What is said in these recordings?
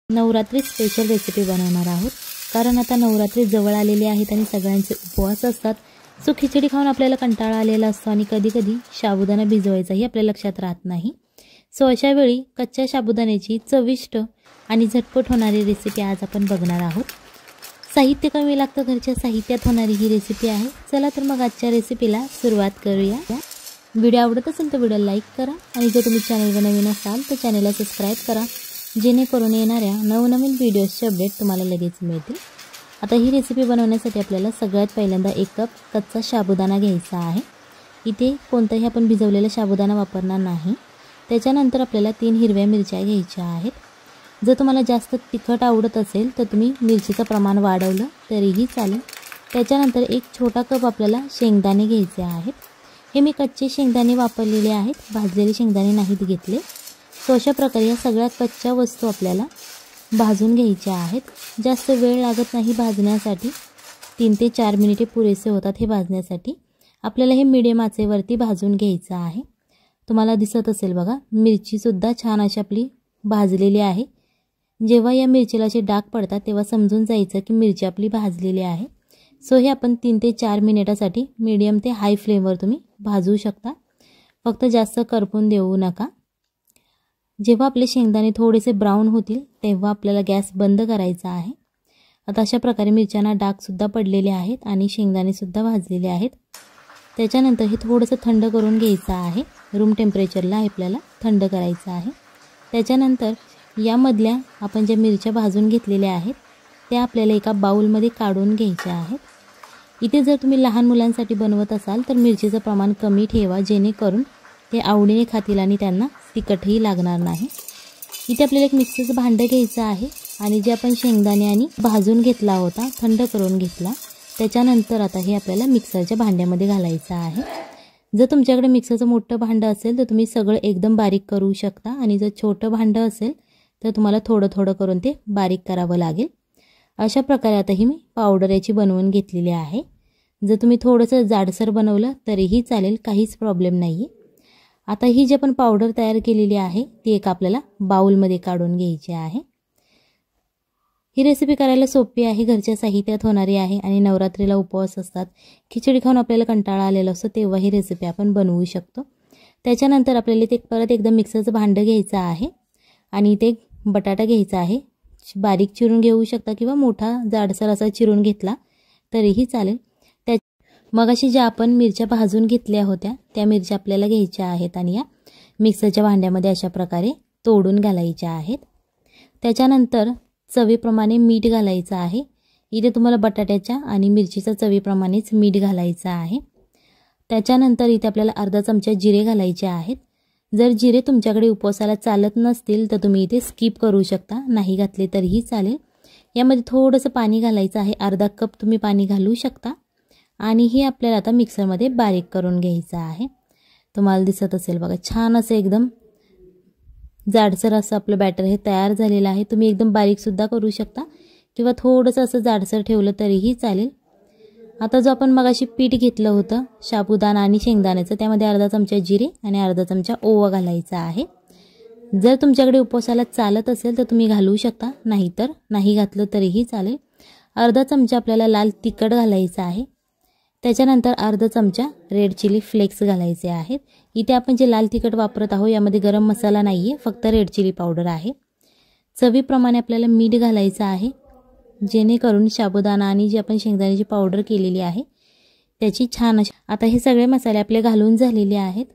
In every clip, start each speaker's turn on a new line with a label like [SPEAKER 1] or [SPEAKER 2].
[SPEAKER 1] Navratri special recipe बनवणार आहोत। कारण आता नवरात्री जवळ आलेली आहेत आणि सगळ्यांचे उपवास असतात। सो खिचडी खाऊन आपल्याला कंटाळा आलेला असतो आणि कधी-कधी साबुदाणा भिजवायचाही आपल्या लक्षात राहत नाही। सो अशा वेळी कच्च्या साबुदाण्याची चविष्ट आणि झटपट होणारी रेसिपी आज आपण बघणार आहोत। साहित्य कमी लागतं, घरच्या साहित्यात होणारी ही रेसिपी आहे। चला तर मग आजच्या रेसिपीला सुरुवात करूया। व्हिडिओ आवडत असेल तर व्हिडिओ लाईक करा आणि जर तुम्ही चॅनलवर नवीन असाल तर चॅनलला सबस्क्राइब करा, जेणेकरून येणाऱ्या नवनवीन व्हिडिओजचे अपडेट तुम्हाला लगेच मिळतील। आता ही रेसिपी बनवण्यासाठी आपल्याला सगळ्यात पहिल्यांदा 1 कप कच्चा साबुदाणा घ्यायचा आहे। इथे कोणताही आपण भिजवलेला साबुदाणा वापरणार नाही। त्याच्यानंतर आपल्याला 3 हिरव्या मिरच्या घ्यायच्या आहेत। जर तुम्हाला जास्त तिखट आवडत असेल तर तुम्ही मिरचीचं प्रमाण वाढवलं तरीही चालेल। त्याच्यानंतर 1 छोटा कप आपल्याला शेंगदाणे घ्यायचे आहेत। हे मी कच्चे शेंगदाणे वापरलेले आहेत, भाजलेले शेंगदाणे नाहीत घेतले। सो अशा प्रकारे या सगळ्या कच्च्या वस्तू आपल्याला भाजून घ्यायच्या आहेत। जास्त वेळ लागत नाही भाजण्यासाठी, 3 ते 4 मिनिटे पुरेसे होतात हे भाजण्यासाठी। आपल्याला हे मीडियम आचेवरती भाजून घ्यायचं आहे। तुम्हाला दिसत असेल बघा, मिरची सुद्धा छान अशी आपली भाजलेली आहे। जेव्हा या मिरचीला असे डाग पडतात तेव्हा समजून जायचं की मिरची आपली भाजलेली आहे। सो हे आपण 3 ते 4 मिनिटासाठी मीडियम ते हाय फ्लेमवर तुम्ही भाजू शकता, फक्त जास्त करपून देऊ नका। जेव्हा आपले शेंगदाणे थोडेसे ब्राउन होतील तेव्हा आपल्याला गॅस बंद करायचा आहे। आता अशा प्रकारे मिरच्यांना डाग सुद्धा पडलेले आहेत आणि शेंगदाणे सुद्धा भाजलेले आहेत। त्याच्यानंतर हे थोडंसं थंड करून घ्यायचं आहे। रूम टेम्परेचरला आपल्याला थंड करायचं आहे। त्याच्यानंतर यामधल्या आपण ज्या मिरच्या भाजून घेतलेल्या आहेत त्या आपल्याला एका बाउलमध्ये काढून घ्यायच्या आहेत। इथे जर तुम्ही लहान मुलांसाठी बनवत असाल तर मिरचीचं प्रमाण कमी ठेवा, जेणेकरून ते आवडीने खातील आणि त्यांना तिखटही लागणार नाही। इथे आपल्याला एक मिक्सरचं भांडं घ्यायचं आहे आणि जे आपण शेंगदाणे आणि भाजून घेतला होता, थंड करून घेतला, त्याच्यानंतर आता हे आपल्याला मिक्सरच्या भांड्यामध्ये घालायचं आहे। जर तुमच्याकडे मिक्सरचं मोठं भांडं असेल तर तुम्ही सगळं एकदम बारीक करू शकता आणि जर छोटं भांडं असेल तर तुम्हाला थोडं थोडं करून ते बारीक करावं लागेल। अशा प्रकारे आता ही मी पावडर याची बनवून घेतलेली आहे। जर तुम्ही थोडंसं जाडसर बनवलं तरीही चालेल, काहीच प्रॉब्लेम नाही। आता ही जी आपण पावडर तयार केलेली आहे ती एक आपल्याला बाउलमध्ये काढून घ्यायची आहे। ही रेसिपी करायला सोपी आहे, घरच्या साहित्यात होणारी आहे आणि नवरात्रीला उपवास असतात, खिचडी खाऊन आपल्याला कंटाळा आलेला असतो तेव्हा ही रेसिपी आपण बनवू शकतो। त्याच्यानंतर आपल्याला ते परत एकदा मिक्सरचं भांडं घ्यायचं आहे आणि ते बटाटा घ्यायचा आहे। बारीक चिरून घेऊ शकता किंवा मोठा जाडसर असा चिरून घेतला तरीही चालेल। मगाशी ज्या आपण मिरच्या भाजून घेतल्या होत्या त्या मिरच्या आपल्याला घ्यायच्या आहेत आणि या मिक्सरच्या भांड्यामध्ये अशा प्रकारे तोडून घालायच्या आहेत। त्याच्यानंतर चवीप्रमाणे मीठ घालायचं आहे। इथे तुम्हाला बटाट्याच्या आणि मिरचीच्या चवीप्रमाणेच मीठ घालायचं आहे। त्याच्यानंतर इथे आपल्याला अर्धा चमचा जिरे घालायचे आहेत। जर जिरे तुमच्याकडे उपवासाला चालत नसतील तर तुम्ही इथे स्किप करू शकता, नाही घातले तरीही चालेल। यामध्ये थोडंसं पाणी घालायचं आहे, अर्धा कप तुम्ही पाणी घालू शकता आणि हे आपल्याला आता मिक्सरमध्ये बारीक करून घ्यायचं आहे। तुम्हाला दिसत असेल बघा, छान असं एकदम जाडसर असं आपलं बॅटर हे तयार झालेलं आहे। तुम्ही एकदम बारीक सुद्धा करू शकता किंवा थोडंसं असं जाडसर ठेवलं तरीही चालेल। आता जो आपण मगाशी पीठ घेतलं होतं साबुदाणा आणि शेंगदाण्याचं, त्यामध्ये अर्धा चमचा जिरे आणि अर्धा चमचा ओवा घालायचा आहे। जर तुमच्याकडे उपवासाला चालत असेल तर तुम्ही घालू शकता, नाहीतर नाही घातलं तरीही चालेल। अर्धा चमचा आपल्याला लाल तिखट घालायचं आहे। त्याच्यानंतर अर्धा चमचा रेड चिली फ्लेक्स घालायचे आहेत। इथे आपण जे लाल तिखट वापरत आहोत यामध्ये गरम मसाला नाही आहे, फक्त रेड चिली पावडर आहे। चवीप्रमाणे आपल्याला मीठ घालायचं आहे, जेणेकरून साबुदाणा आणि जी आपण शेंगदाण्याची पावडर केलेली आहे त्याची छान अशी। आता हे सगळे मसाले आपले घालून झालेले आहेत।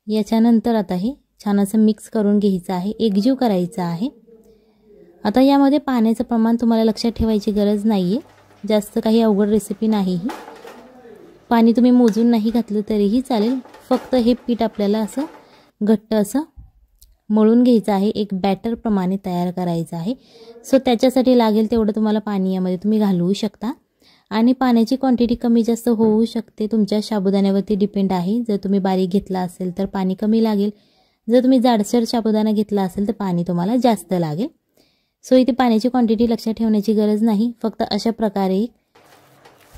[SPEAKER 1] याच्यानंतर आता हे छान असं मिक्स करून घ्यायचं आहे, एकजीव करायचं आहे। आता यामध्ये पाण्याचं प्रमाण तुम्हाला लक्षात ठेवायची गरज नाही आहे, जास्त काही अवघड रेसिपी नाही ही। पाणी तुम्ही मोजून नाही घातलं तरीही चालेल, फक्त हे पीठ आपल्याला असं घट्ट असं मळून घ्यायचं आहे, एक बॅटर प्रमाणे तयार करायचं आहे। सो त्याच्यासाठी लागेल तेवढं तुम्हाला पाणी यामध्ये तुम्ही घालवू शकता आणि पाण्याची क्वांटिटी कमी जास्त होऊ शकते, तुमच्या साबुदाण्यावरती डिपेंड आहे। जर तुम्ही बारीक घेतला असेल तर पाणी कमी लागेल, जर तुम्ही जाडसर साबुदाणा घेतला असेल तर पाणी तुम्हाला जास्त लागेल। सो इथे पाण्याची क्वांटिटी लक्षात ठेवण्याची गरज नाही, फक्त अशा प्रकारे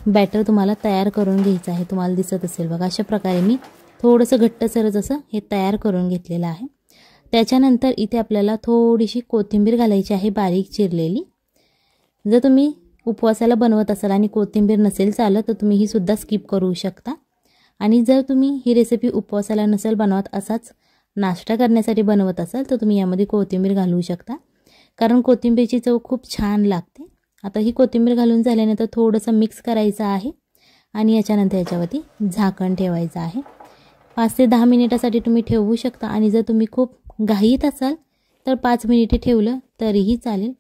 [SPEAKER 1] बॅटर तुम्हाला तयार करून घ्यायचं आहे। तुम्हाला दिसत असेल बघा, अशा प्रकारे मी थोडंसं घट्टसरच असं हे तयार करून घेतलेलं आहे। त्याच्यानंतर इथे आपल्याला थोडीशी कोथिंबीर घालायची आहे बारीक चिरलेली। जर तुम्ही उपवासाला बनवत असाल आणि कोथिंबीर नसेल चालत तर तुम्ही ही सुद्धा स्किप करू शकता। आणि जर तुम्ही ही रेसिपी उपवासाला नसेल बनवत, असाच नाश्ता करण्यासाठी बनवत असाल तर तुम्ही यामध्ये कोथिंबीर घालू शकता, कारण कोथिंबीरची चव खूप छान लागते। आता ही कोथिंबीर घालून झाल्यानंतर थोडंसं मिक्स करायचं आहे आणि याच्यानंतर याच्यावरती झाकण ठेवायचं आहे। 5 ते 10 मिनिटासाठी तुम्ही ठेवू शकता आणि जर तुम्ही खूप घाईत असाल तर 5 मिनिटे ठेवलं तरीही चालेल।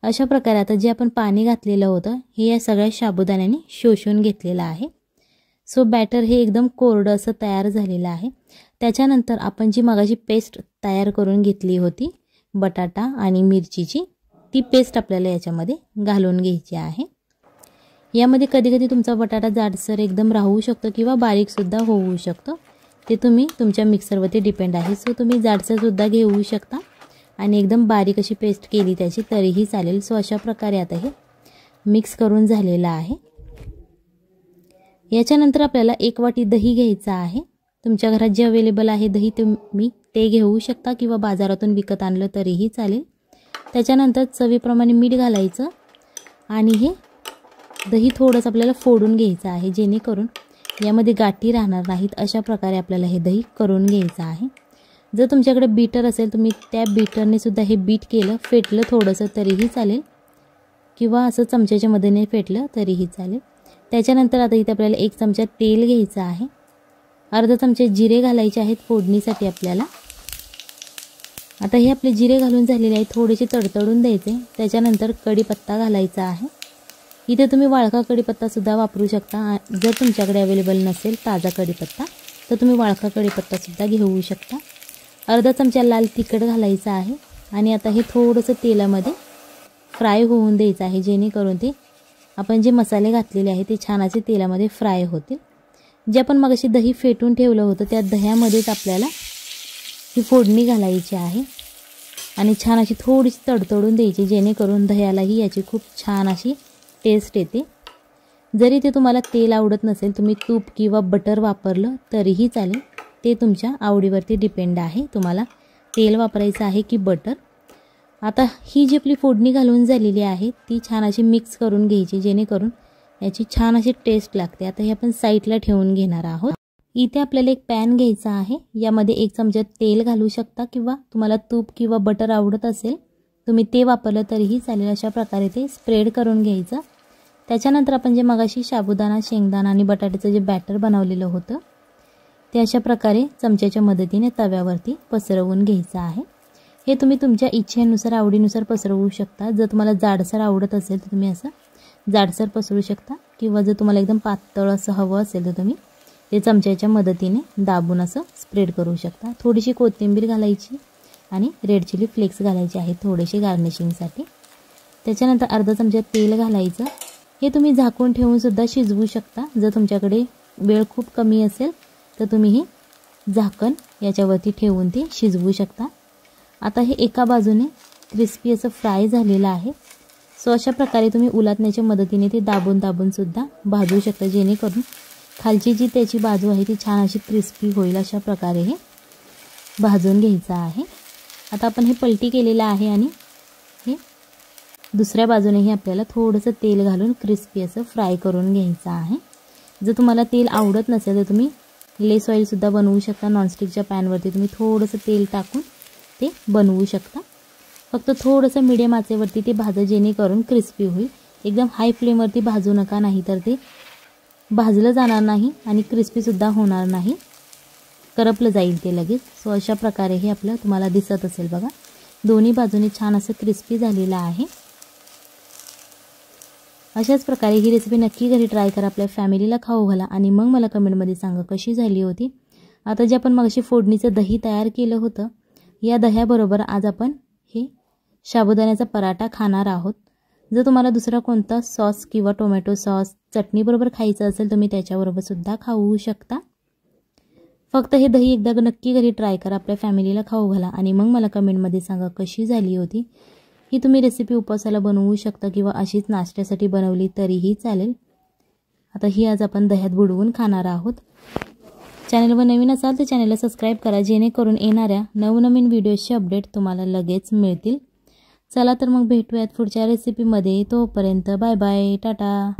[SPEAKER 1] अशा प्रकारे आता जे आपण पाणी घातलेलं होतं हे या सगळ्या साबुदाण्याने शोषून घेतलेलं आहे। सो बॅटर हे एकदम कोरडं असं तयार झालेलं आहे। त्याच्यानंतर आपण जी मगाशी पेस्ट तयार करून घेतली होती बटाटा आणि मिरचीची, ती पेस्ट आपल्याला याच्यामध्ये घालून घ्यायची आहे। यामध्ये कधी-कधी तुमचा बटाटा जाडसर एकदम राहू शकतो किंवा बारीक सुद्धा होऊ शकतो, ते तुम्ही तुमच्या मिक्सरवरती डिपेंड आहे। सो तुम्ही जाडसर सुद्धा घेऊ शकता आणि एकदम बारीक अशी पेस्ट केली त्याची तरीही चालेल। सो अशा प्रकारे आता हे मिक्स करून झालेलं आहे। याच्यानंतर आपल्याला 1 वाटी दही घ्यायचं आहे। तुमच्या घरात जे अवेलेबल आहे दही तुम्ही ते घेऊ शकता किंवा बाजारातून विकत आणलं तरीही चालेल। त्याच्यानंतर चवीप्रमाणे मीठ घालायचं आणि हे दही थोडंसं आपल्याला फोडून घ्यायचं आहे, जेणेकरून यामध्ये गाठी राहणार नाहीत। अशा प्रकारे आपल्याला हे दही करून घ्यायचं आहे। जर तुमच्याकडे बीटर असेल तुम्ही त्या बीटरने सुद्धा हे बीट केलं, फेटलं थोडंसं तरीही चालेल किंवा असं चमच्याच्या मदतीने फेटलं तरीही चालेल। त्याच्यानंतर आता इथे आपल्याला 1 चमचा तेल घ्यायचं आहे, अर्धा चमचा जिरे घालायचे आहेत फोडणीसाठी आपल्याला। आता हे आपले जिरे घालून झालेले आहे, थोडेसे तडतडून द्यायचे। त्याच्यानंतर कढीपत्ता घालायचा आहे। इथे तुम्ही वाळका कढीपत्ता सुद्धा वापरू शकता। जर तुमच्याकडे अवेलेबल नसेल ताजा कढीपत्ता तर तुम्ही वाळका कढीपत्ता सुद्धा घेऊ शकता। अर्धा चमचा लाल तिखट घालायचं आहे आणि आता हे थोडंसं तेलामध्ये फ्राय होऊन द्यायचं आहे, जेणेकरून ते आपण जे मसाले घातलेले आहे ते छान असे तेलामध्ये फ्राय होतील। जे आपण मगाशी दही फेटून ठेवलं होतं त्या दह्यामध्येच आपल्याला ही फोडणी घालायची आहे आणि छान अशी थोडीशी तडतडून द्यायची, जेणेकरून दह्यालाही याची खूप छान अशी टेस्ट येते। जरी ते तुम्हाला तेल आवडत नसेल तुम्ही तूप किंवा बटर वापरलं तरीही चालेल, ते तुमच्या आवडीवरती डिपेंड आहे तुम्हाला तेल वापरायचं आहे की बटर। आता ही जी आपली फोडणी घालून झालेली आहे ती छान अशी मिक्स करून घ्यायची, जेणेकरून याची छान अशी टेस्ट लागते। आता हे आपण साईडला ठेवून घेणार आहोत। इथे आपल्याला एक पॅन घ्यायचा आहे, यामध्ये 1 चमचा तेल घालू शकता किंवा तुम्हाला तूप किंवा बटर आवडत असेल तुम्ही ते वापरलं तरीही चालेल। अशा प्रकारे ते स्प्रेड करून घ्यायचं। त्याच्यानंतर आपण जे मगाशी साबुदाणा, शेंगदाणा आणि बटाट्याचं जे बॅटर बनवलेलं होतं ते अशा प्रकारे चमच्याच्या मदतीने तव्यावरती पसरवून घ्यायचं आहे। हे तुम्ही तुमच्या इच्छेनुसार आवडीनुसार पसरवू शकता। जर तुम्हाला जाडसर आवडत असेल तर तुम्ही असं जाडसर पसरू शकता किंवा जर तुम्हाला एकदम पातळ असं हवं असेल तर तुम्ही ते चमच्याच्या मदतीने दाबून असं स्प्रेड करू शकता। थोडीशी कोथिंबीर घालायची आणि रेड चिली फ्लेक्स घालायचे आहेत थोडेसे गार्निशिंगसाठी। त्याच्यानंतर अर्धा चमचा तेल घालायचं। हे तुम्ही झाकून ठेवून सुद्धा शिजवू शकता। जर तुमच्याकडे वेळ खूप कमी असेल तर तुम्ही हे झाकण याच्यावरती ठेवून ते शिजवू शकता। आता हे एका बाजूने क्रिस्पी असं फ्राय झालेलं आहे। सो अशा प्रकारे तुम्ही उलटण्याच्या मदतीने ते दाबून दाबून सुद्धा भाजू शकता, जेणेकरून खालची जी त्याची बाजू आहे ती छान अशी क्रिस्पी होईल। अशा प्रकारे हे भाजून घ्यायचं आहे। आता आपण हे पलटी केलेलं आहे आणि हे दुसऱ्या बाजूनेही आपल्याला थोडंसं तेल घालून क्रिस्पी असं फ्राय करून घ्यायचं आहे। जर तुम्हाला तेल आवडत नसेल तर तुम्ही लेस ऑइल सुद्धा बनवू शकता। नॉनस्टिकच्या पॅनवरती तुम्ही थोडंसं तेल टाकून ते बनवू शकता। फक्त थोडंसं मीडियम आचेवरती ते भाजा, जेणेकरून क्रिस्पी होईल। एकदम हाय फ्लेमवरती भाजू नका, नाही तर ते भाजलं जाणार नाही आणि क्रिस्पी सुद्धा होणार नाही, करपलं जाईल ते लगेच। सो अशा प्रकारे हे आपलं तुम्हाला दिसत असेल बघा, दोन्ही बाजूने छान असं क्रिस्पी झालेलं आहे। अशाच प्रकारे ही रेसिपी नक्की घरी ट्राय करा, आपल्या फॅमिलीला खाऊ घाला आणि मग मला कमेंटमध्ये सांगा कशी झाली होती। आता जे आपण मगाशी फोडणीचं दही तयार केलं होतं या दह्याबरोबर आज आपण हे साबुदाण्याचा पराठा खाणार आहोत। जर तुम्हाला दुसरा कोणता सॉस किंवा टोमॅटो सॉस चटणीबरोबर खायचं असेल तुम्ही त्याच्याबरोबर सुद्धा खाऊ शकता। फक्त हे दही एकदा नक्की घरी ट्राय करा, आपल्या फॅमिलीला खाऊ घाला आणि मग मला कमेंटमध्ये सांगा कशी झाली होती। ही तुम्ही रेसिपी उपवासाला बनवू शकता किंवा अशीच नाश्त्यासाठी बनवली तरीही चालेल। आता ही आज आपण दह्यात बुडवून खाणार आहोत। चॅनलवर नवीन असाल तर चॅनलला सबस्क्राईब करा, जेणेकरून येणाऱ्या नवनवीन व्हिडिओजचे अपडेट तुम्हाला लगेच मिळतील. चला तर मग भेटूयात पुढच्या रेसिपीमध्ये. तोपर्यंत बाय बाय, टाटा.